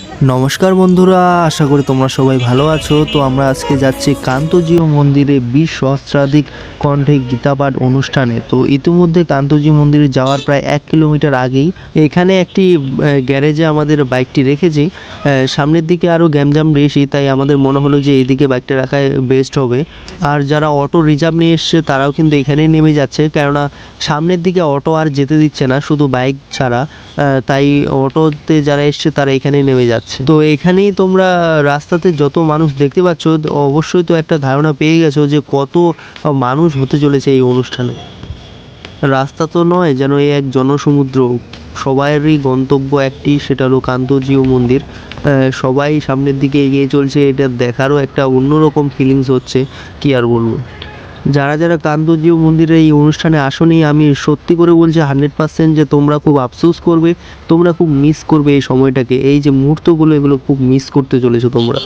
নমস্কার বন্ধুরা, আশা করি তোমরা সবাই ভালো আছো। তো আমরা আজকে যাচ্ছি কান্তজিউ মন্দিরে 20 সহস্রাধিক কণ্ঠে গীতাপাঠ অনুষ্ঠানে। তো ইতিমধ্যে কান্তজিউ মন্দিরে যাওয়ার প্রায় 1 কিলোমিটার আগেই এখানে একটি গ্যারেজে আমাদের বাইকটি রেখেছি। সামনের দিকে আরও গ্যামজাম বেশি, তাই আমাদের মনে হলো যে এইদিকে বাইকটা রাখাই বেস্ট হবে। আর যারা অটো রিজার্ভ নিয়ে এসছে তারাও কিন্তু এখানেই নেমে যাচ্ছে, কেননা সামনের দিকে অটো আর যেতে দিচ্ছে না, শুধু বাইক ছাড়া। তাই অটোতে যারা এসছে তারা এখানেই নেমে যাচ্ছে। তো এখানেই তোমরা রাস্তাতে যত মানুষ দেখতে পাচ্ছ, অবশ্যই তো একটা ধারণা পেয়ে গেছো যে কত মানুষ হতে চলেছে এই অনুষ্ঠানে। রাস্তা তো নয়, যেন এই এক জনসমুদ্র। সবারই গন্তব্য একটি, সেটা হলো কান্তজিউ মন্দির। সবাই সামনের দিকে এগিয়ে চলছে, এটা দেখারও একটা অন্যরকম ফিলিংস হচ্ছে, কি আর বলবো। যারা যারা কান্তজিউ মন্দিরে এই অনুষ্ঠানে আসনি, আমি সত্যি করে বলছি 100% যে তোমরা খুব আফসোস করবে, তোমরা খুব মিস করবে এই সময়টাকে। এই যে মুহূর্তগুলো, এগুলো খুব মিস করতে চলেছো তোমরা।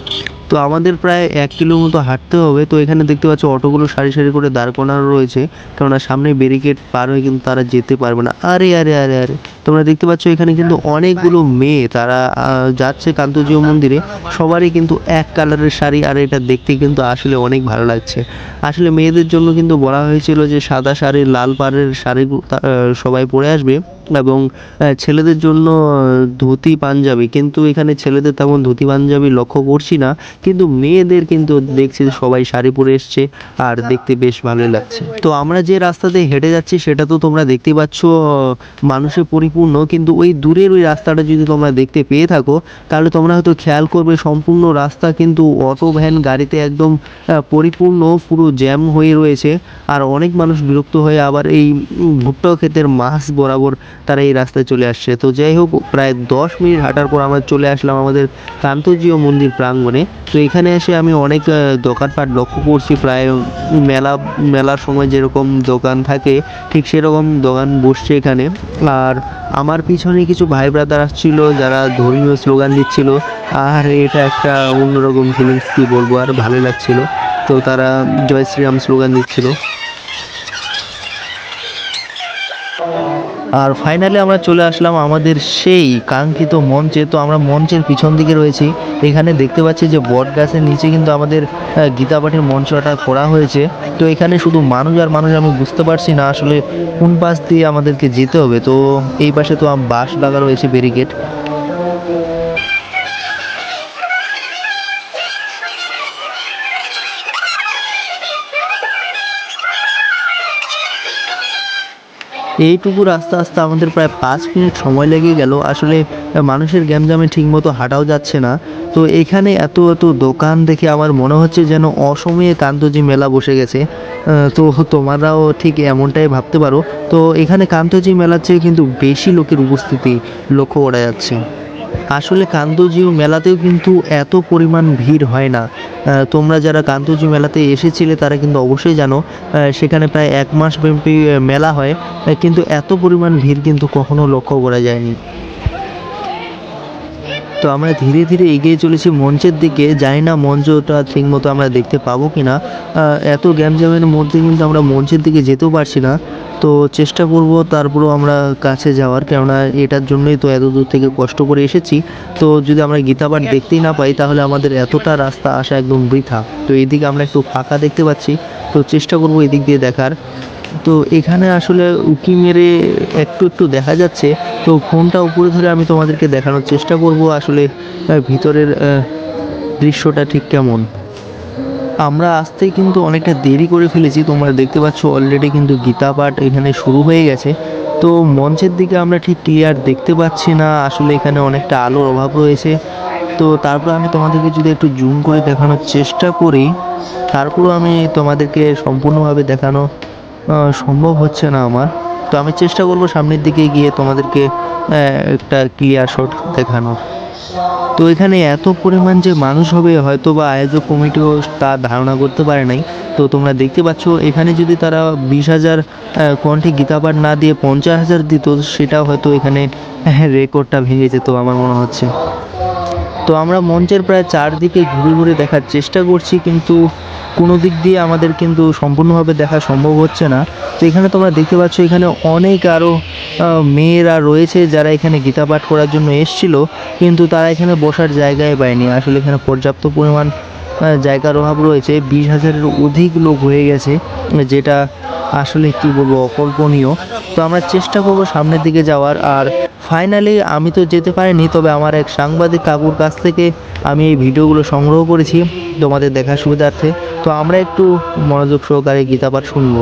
তো আমাদের প্রায় 1 কিলো মতো হাঁটতে হবে। তো এখানে দেখতে পাচ্ছ অটোগুলো সারি সারি করে দাঁড় করানো রয়েছে, কেননা সামনে ব্যারিকেড পার হয়ে কিন্তু তারা যেতে পারবে না। আরে আরে আরে আরে, তোমরা দেখতে পাচ্ছ এখানে কিন্তু অনেকগুলো মেয়ে তারা যাচ্ছে কান্তজিউ মন্দিরে। সবারই কিন্তু এক কালারের শাড়ি, আর এটা দেখতে কিন্তু আসলে অনেক ভালো লাগছে। আসলে মেয়েদের জন্য কিন্তু বলা হয়েছিল যে সাদা শাড়ি, লাল পাড়ের শাড়ি সবাই পরে আসবে, এবং ছেলেদের জন্য ধুতি পাঞ্জাবি। কিন্তু এখানে ছেলেদের তেমন ধুতি পাঞ্জাবি লক্ষ্য করছি না, কিন্তু মেয়েদের কিন্তু দেখছি যে সবাই শাড়ি পরে এসছে, আর দেখতে বেশ ভালোই লাগছে। তো আমরা যে রাস্তাতে হেঁটে যাচ্ছি সেটা তো তোমরা দেখতেই পাচ্ছ মানুষে পরিপূর্ণ, কিন্তু ওই দূরের ওই রাস্তাটা যদি তোমরা দেখতে পেয়ে থাকো, তাহলে তোমরা হয়তো খেয়াল করবে সম্পূর্ণ রাস্তা কিন্তু অটো ভ্যান গাড়িতে একদম পরিপূর্ণ, পুরো জ্যাম হয়ে রয়েছে। আর অনেক মানুষ বিরক্ত হয়ে আবার এই ভুট্টা ক্ষেতের মাঝ বরাবর তারা এই রাস্তায় চলে আসছে। তো যাই হোক, প্রায় 10 মিনিট হাঁটার পর আমরা চলে আসলাম আমাদের কান্তজিউ মন্দির প্রাঙ্গণে। তো এখানে এসে আমি অনেক দোকানপাট লক্ষ্য করছি, প্রায় মেলার সময় যেরকম দোকান থাকে ঠিক সেরকম দোকান বসছে এখানে। আর আমার পিছনে কিছু ভাই ব্রাদার আসছিল যারা ধর্মীয় স্লোগান দিচ্ছিল, আর এটা একটা অন্যরকম ফিলিংস, কী বলবো, আর ভালো লাগছিল। তো তারা জয় শ্রীরাম স্লোগান দিচ্ছিল। আর ফাইনালি আমরা চলে আসলাম আমাদের সেই কাঙ্ক্ষিত মঞ্চে। তো আমরা মঞ্চের পিছন দিকে রয়েছি। এখানে দেখতে পাচ্ছি যে বট গাছের নিচে কিন্তু আমাদের গীতাপাঠের মঞ্চটা করা হয়েছে। তো এখানে শুধু মানুষ আর মানুষ, আমি বুঝতে পারছি না আসলে কোন পাশ দিয়ে আমাদেরকে যেতে হবে। তো এই পাশে তো বাঁশ লাগা রয়েছে, ব্যারিকেড। এইটুকু রাস্তা আসতে আমাদের প্রায় 5 মিনিট সময় লেগে গেল। আসলে মানুষের গ্যামজামে ঠিকমতো হাঁটাও যাচ্ছে না। তো এখানে এত এত দোকান দেখে আমার মনে হচ্ছে যেন অসময়ে কান্তজি মেলা বসে গেছে। তো তোমরাও ঠিক এমনটাই ভাবতে পারো। তো এখানে কান্তজি মেলার চেয়ে কিন্তু বেশি লোকের উপস্থিতি লক্ষ্য করা যাচ্ছে। আসলে কান্তজিউ মেলাতেও কিন্তু এত পরিমাণ ভিড় হয় না। তোমরা যারা কান্তজিউ মেলাতে এসেছিলে তারা কিন্তু অবশ্যই জানো, সেখানে প্রায় 1 মাস ব্যাপী মেলা হয়, কিন্তু এত পরিমাণ ভিড় কিন্তু কখনো লক্ষ্য করা যায়নি। তো আমরা ধীরে ধীরে এগিয়ে চলেছি মঞ্চের দিকে। জানি না মঞ্চটা ঠিক মতো আমরা দেখতে পাবো কি না। এত গ্যামজামের মধ্যে কিন্তু আমরা মঞ্চের দিকে যেতেও পারছি না। তো চেষ্টা করব তারপরেও আমরা কাছে যাওয়ার, কেননা এটার জন্যই তো এত দূর থেকে কষ্ট করে এসেছি। তো যদি আমরা গীতাপাঠ দেখতেই না পাই, তাহলে আমাদের এতটা রাস্তা আসা একদম বৃথা। তো এইদিকে আমরা একটু ফাঁকা দেখতে পাচ্ছি, তো চেষ্টা করব এদিক দিয়ে দেখার। তো এখানে আসলে উঁকি মেরে একটু একটু দেখা যাচ্ছে। তো ফোনটা উপরে ধরে আমি তোমাদেরকে দেখানোর চেষ্টা করব আসলে ভিতরের দৃশ্যটা ঠিক কেমন। আমরা আসতেই কিন্তু অনেকটা দেরি করে ফেলেছি, তোমরা দেখতে পাচ্ছ অলরেডি কিন্তু গীতা পাঠ এখানে শুরু হয়ে গেছে। তো মঞ্চের দিকে আমরা ঠিক ক্লিয়ার দেখতে পাচ্ছি না, আসলে এখানে অনেকটা আলোর অভাব রয়েছে। তো তারপর আমি তোমাদেরকে যদি একটু জুম করে দেখানোর চেষ্টা করি, তারপরও আমি তোমাদেরকে সম্পূর্ণভাবে দেখানো সম্ভব হচ্ছে না আমার। তো আমি চেষ্টা করব সামনের দিকে গিয়ে তোমাদেরকে একটা ক্লিয়ার শট দেখানোর। তো এখানে এত পরিমাণ যে মানুষ হবে হয়তো বা আয়োজক কমিটিও তার ধারণা করতে পারে নাই। তো তোমরা দেখতে পাচ্ছ এখানে যদি তারা 20,000 কণ্ঠে গীতাপাঠ না দিয়ে 50,000 দিত, সেটাও হয়তো এখানে রেকর্ডটা ভেঙে যেত আমার মনে হচ্ছে। তো আমরা মঞ্চের প্রায় চারদিকে ঘুরে ঘুরে দেখার চেষ্টা করছি, কিন্তু কোনো দিক দিয়ে আমাদের কিন্তু সম্পূর্ণভাবে দেখা সম্ভব হচ্ছে না। তো এখানে তোমরা দেখতে পাচ্ছ এখানে অনেক আরও মেয়েরা রয়েছে যারা এখানে গীতা পাঠ করার জন্য এসেছিল, কিন্তু তারা এখানে বসার জায়গায় পায়নি। আসলে এখানে পর্যাপ্ত পরিমাণ জায়গার অভাব রয়েছে, 20,000-এর অধিক লোক হয়ে গেছে, যেটা আসলে কি বলবো, অকল্পনীয়। তো আমরা চেষ্টা করব সামনের দিকে যাওয়ার। আর ফাইনালি আমি তো যেতে পারিনি, তবে আমার এক সাংবাদিক কাকুর কাছ থেকে আমি এই ভিডিওগুলো সংগ্রহ করেছি তোমাদের দেখার সুবিধার্থে। তো আমরা একটু মনোযোগ সহকারে গীতা পাঠ শুনবো।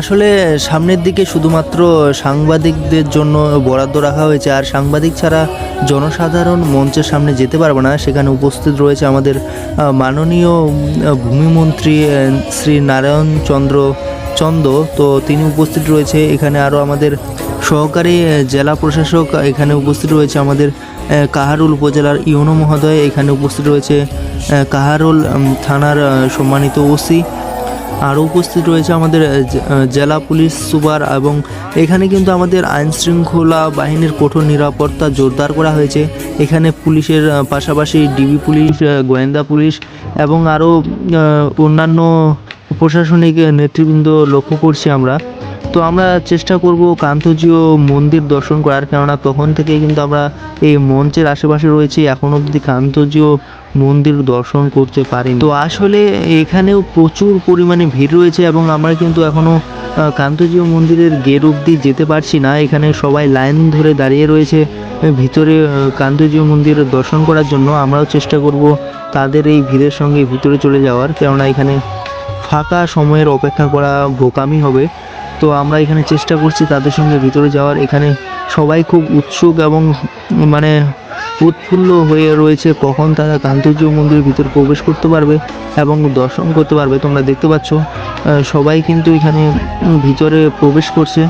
আসলে সামনের দিকে শুধুমাত্র সাংবাদিকদের জন্য বরাদ্দ রাখা হয়েছে, আর সাংবাদিক ছাড়া জনসাধারণ মঞ্চের সামনে যেতে পারবে না। সেখানে উপস্থিত রয়েছে আমাদের মাননীয় ভূমিমন্ত্রী শ্রী নারায়ণ চন্দ্র, তো তিনি উপস্থিত রয়েছে এখানে। আরও আমাদের সহকারী জেলা প্রশাসক এখানে উপস্থিত রয়েছে, আমাদের কাহারোল উপজেলার ইউনো মহোদয় এখানে উপস্থিত রয়েছে, কাহারোল থানার সম্মানিত ওসি, আরও উপস্থিত রয়েছে আমাদের জেলা পুলিশ সুপার। এবং এখানে কিন্তু আমাদের আইন শৃঙ্খলা বাহিনীর কঠোর নিরাপত্তা জোরদার করা হয়েছে। এখানে পুলিশের পাশাপাশি ডিবি পুলিশ, গোয়েন্দা পুলিশ এবং আরও অন্যান্য প্রশাসনিক নেতৃবৃন্দ লক্ষ্য করছি আমরা। তো আমরা চেষ্টা করব কান্তজিও মন্দির দর্শন করার, কেননা তখন থেকে কিন্তু আমরা এই মঞ্চের আশেপাশে রয়েছি, এখন অবধি কান্তজিও মন্দির দর্শন করতে পারিনি। তো আসলে এখানেও প্রচুর পরিমাণে ভিড় রয়েছে এবং আমরা কিন্তু এখনও কান্তজিও মন্দিরের গেট অবধি যেতে পারছি না। এখানে সবাই লাইন ধরে দাঁড়িয়ে রয়েছে ভিতরে কান্তজিও মন্দির দর্শন করার জন্য। আমরাও চেষ্টা করব তাদের এই ভিড়ের সঙ্গে ভিতরে চলে যাওয়ার, কেননা এখানে ফাঁকা সময়ের অপেক্ষা করা বোকামি হবে। তো আমরা এখানে চেষ্টা করছি তাদের সঙ্গে ভিতরে যাওয়ার। এখানে সবাই খুব উৎসুক এবং মানে উৎফুল্ল হয়ে রয়েছে কখন তারা কান্তজিও মন্দিরের ভিতরে প্রবেশ করতে পারবে এবং দর্শন করতে পারবে। তোমরা দেখতে পাচ্ছ সবাই কিন্তু এখানে ভিতরে প্রবেশ করছে।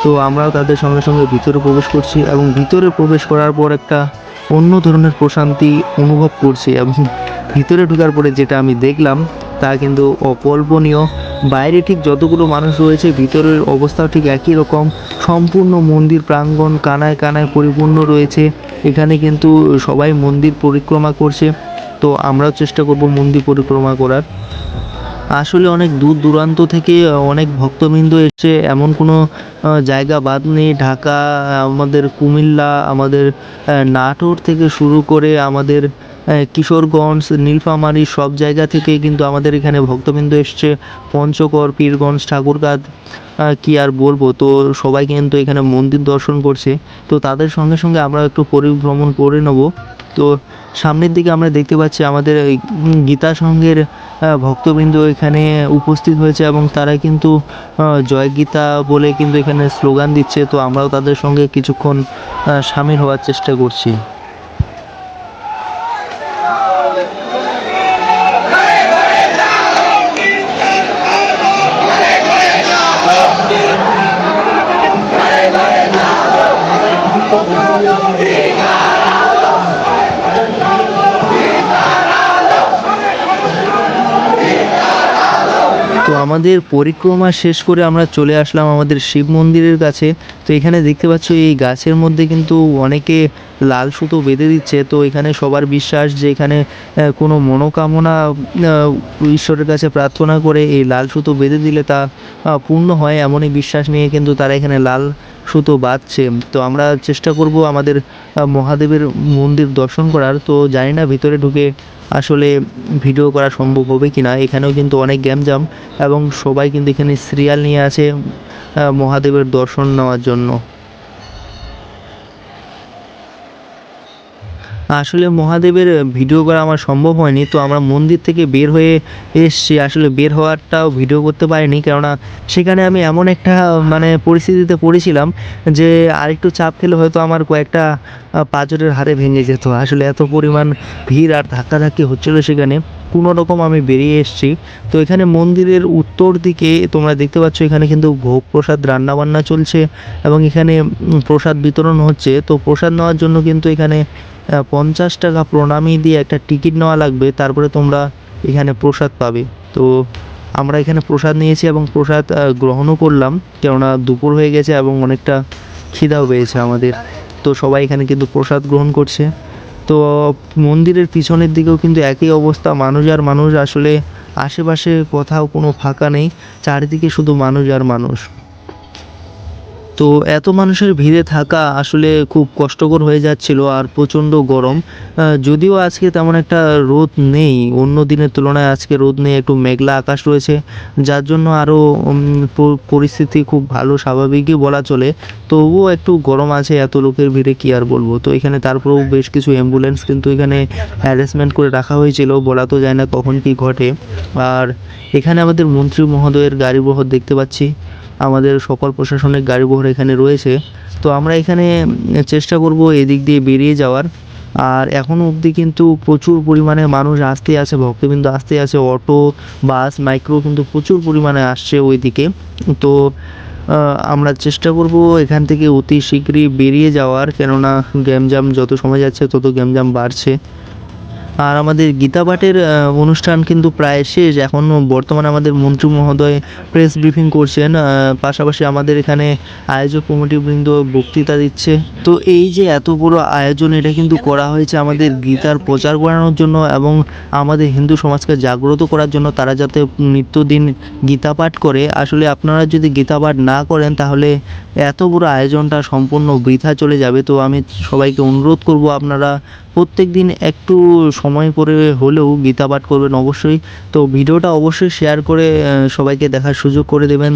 তো আমরাও তাদের সঙ্গে সঙ্গে ভিতরে প্রবেশ করছি এবং ভিতরে প্রবেশ করার পর একটা অন্য ধরনের প্রশান্তি অনুভব করছি। এবং ভিতরে ঢোকার পরে যেটা আমি দেখলাম তা কিন্তু অকল্পনীয়। বাইরে ঠিক যতগুলো মানুষ রয়েছে, ভিতরের অবস্থাও ঠিক একই রকম। সম্পূর্ণ মন্দির প্রাঙ্গণ কানায় কানায় পরিপূর্ণ রয়েছে। এখানে কিন্তু সবাই মন্দির পরিক্রমা করছে। তো আমরাও চেষ্টা করব মন্দির পরিক্রমা করার। আসলে অনেক দূর দূরান্ত থেকে অনেক ভক্তবৃন্দ এসছে, এমন কোনো জায়গা বাদ নেই। ঢাকা, আমাদের কুমিল্লা, আমাদের নাটোর থেকে শুরু করে আমাদের কিশোরগঞ্জ, নীলফামারী সব জায়গা থেকে কিন্তু আমাদের এখানে ভক্তবৃন্দ এসছে। পঞ্চগড়, পীরগঞ্জ, ঠাকুরগাঁও, কি আর বলবো। তো সবাই কিন্তু এখানে মন্দির দর্শন করছে। তো তাদের সঙ্গে সঙ্গে আমরা একটু পরিভ্রমণ করে নেব। তো সামনের দিকে আমরা দেখতে পাচ্ছি আমাদের এই গীতা সংঘের ভক্তবৃন্দ এখানে উপস্থিত হয়েছে এবং তারা কিন্তু জয় গীতা বলে কিন্তু এখানে স্লোগান দিচ্ছে। তো আমরাও তাদের সঙ্গে কিছুক্ষণ সামিল হওয়ার চেষ্টা করছি। তো আমাদের পরিক্রমা শেষ করে আমরা চলে আসলাম আমাদের শিব মন্দিরের কাছে। তো এখানে দেখতে পাচ্ছ এই গাছের মধ্যে কিন্তু অনেকে লাল সুতো বেঁধে দিচ্ছে। তো এখানে সবার বিশ্বাস যে এখানে কোনো মনোকামনা ঈশ্বরের কাছে প্রার্থনা করে এই লাল সুতো বেঁধে দিলে তা পূর্ণ হয়, এমনই বিশ্বাস নিয়ে কিন্তু তারা এখানে লাল সুতো বাঁধছে। তো আমরা চেষ্টা করব আমাদের মহাদেবের মন্দির দর্শন করার। তো জানি না ভিতরে ঢুকে আসলে ভিডিও করা সম্ভব হবে কি না। এখানেও কিন্তু অনেক গ্যাঞ্জাম এবং সবাই কিন্তু এখানে সিরিয়াল নিয়ে আছে মহাদেবের দর্শন নেওয়ার জন্য। আসলে মহাদেবের ভিডিও করা আমার সম্ভব হয়নি। তো আমরা মন্দির থেকে বের হয়ে এসছি, আসলে বের হওয়ারটাও ভিডিও করতে পারিনি, কেননা সেখানে আমি এমন একটা মানে পরিস্থিতিতে পড়েছিলাম যে আরেকটু চাপ খেলে হয়তো আমার কয়েকটা পাঁজরের হাড়ে ভেঙে যেত। আসলে এত পরিমাণ ভিড় আর ধাক্কাধাক্কি হচ্ছিল সেখানে, কোনো রকম আমি বেরিয়ে এসেছি। তো এখানে মন্দিরের উত্তর দিকে তোমরা দেখতে পাচ্ছ এখানে কিন্তু ভোগ প্রসাদ রান্নাবান্না চলছে এবং এখানে প্রসাদ বিতরণ হচ্ছে। তো প্রসাদ নেওয়ার জন্য কিন্তু এখানে 50 টাকা প্রণামী দিয়ে একটা টিকিট নেওয়া লাগবে, তারপরে তোমরা এখানে প্রসাদ পাবে। তো আমরা এখানে প্রসাদ নিয়েছি এবং প্রসাদ গ্রহণও করলাম, কেননা দুপুর হয়ে গেছে এবং অনেকটা খিদাও পেয়েছে আমাদের। তো সবাই এখানে কিন্তু প্রসাদ গ্রহণ করছে। তো মন্দিরের পিছনের দিকেও কিন্তু একই অবস্থা, মানুষ আর মানুষ। আসলে আশেপাশে কোথাও কোনো ফাঁকা নেই, চারিদিকে শুধু মানুষ আর মানুষ। তো এত মানুষের ভিড়ে থাকা আসলে খুব কষ্টকর হয়ে যাচ্ছিল আর প্রচণ্ড গরম। যদিও আজকে তেমন একটা রোদ নেই, অন্য দিনের তুলনায় আজকে রোদ নেই, একটু মেঘলা আকাশ রয়েছে, যার জন্য আরও পরিস্থিতি খুব ভালো, স্বাভাবিকই বলা চলে। তবুও একটু গরম আছে, এত লোকের ভিড়ে কি আর বলবো। তো এখানে তারপরেও বেশ কিছু অ্যাম্বুলেন্স কিন্তু এখানে অ্যারেঞ্জমেন্ট করে রাখা হয়েছিল, বলা তো যায় না কখন কি ঘটে। আর এখানে আমাদের মন্ত্রী মহোদয়ের গাড়িবহর দেখতে পাচ্ছি, আমাদের সকল প্রশাসনিক গাড়িবহর এখানে রয়েছে। তো আমরা এখানে চেষ্টা করব এদিক দিয়ে বেরিয়ে যাওয়ার। আর এখনও অবধি কিন্তু প্রচুর পরিমাণে মানুষ আসতে আছে, ভক্তবৃন্দ আসতে আছে, অটো বাস মাইক্রো কিন্তু প্রচুর পরিমাণে আসছে ওইদিকে। তো আমরা চেষ্টা করব এখান থেকে অতি শীঘ্রই বেরিয়ে যাওয়ার, কেননা গ্যাঞ্জাম যত সময় যাচ্ছে তত গ্যাঞ্জাম বাড়ছে। আর আমাদের গীতা পাঠের অনুষ্ঠান কিন্তু প্রায় শেষ। এখন বর্তমানে আমাদের মন্ত্রী মহোদয় প্রেস ব্রিফিং করছেন, পাশাপাশি আমাদের এখানে আয়োজক কমিটিবৃন্দ বক্তৃতা দিচ্ছে। তো এই যে এত বড় আয়োজন, এটা কিন্তু করা হয়েছে আমাদের গীতার প্রচার করানোর জন্য এবং আমাদের হিন্দু সমাজকে জাগ্রত করার জন্য, তারা যাতে নিত্যদিন গীতা পাঠ করে। আসলে আপনারা যদি গীতা পাঠ না করেন তাহলে এত বড় আয়োজনটা সম্পূর্ণ বৃথা চলে যাবে। তো আমি সবাইকে অনুরোধ করব আপনারা প্রত্যেক দিন একটু সময় করে হলেও গীতা পাঠ করবেন অবশ্যই। তো ভিডিওটা অবশ্যই শেয়ার করে সবাইকে দেখার সুযোগ করে দেবেন।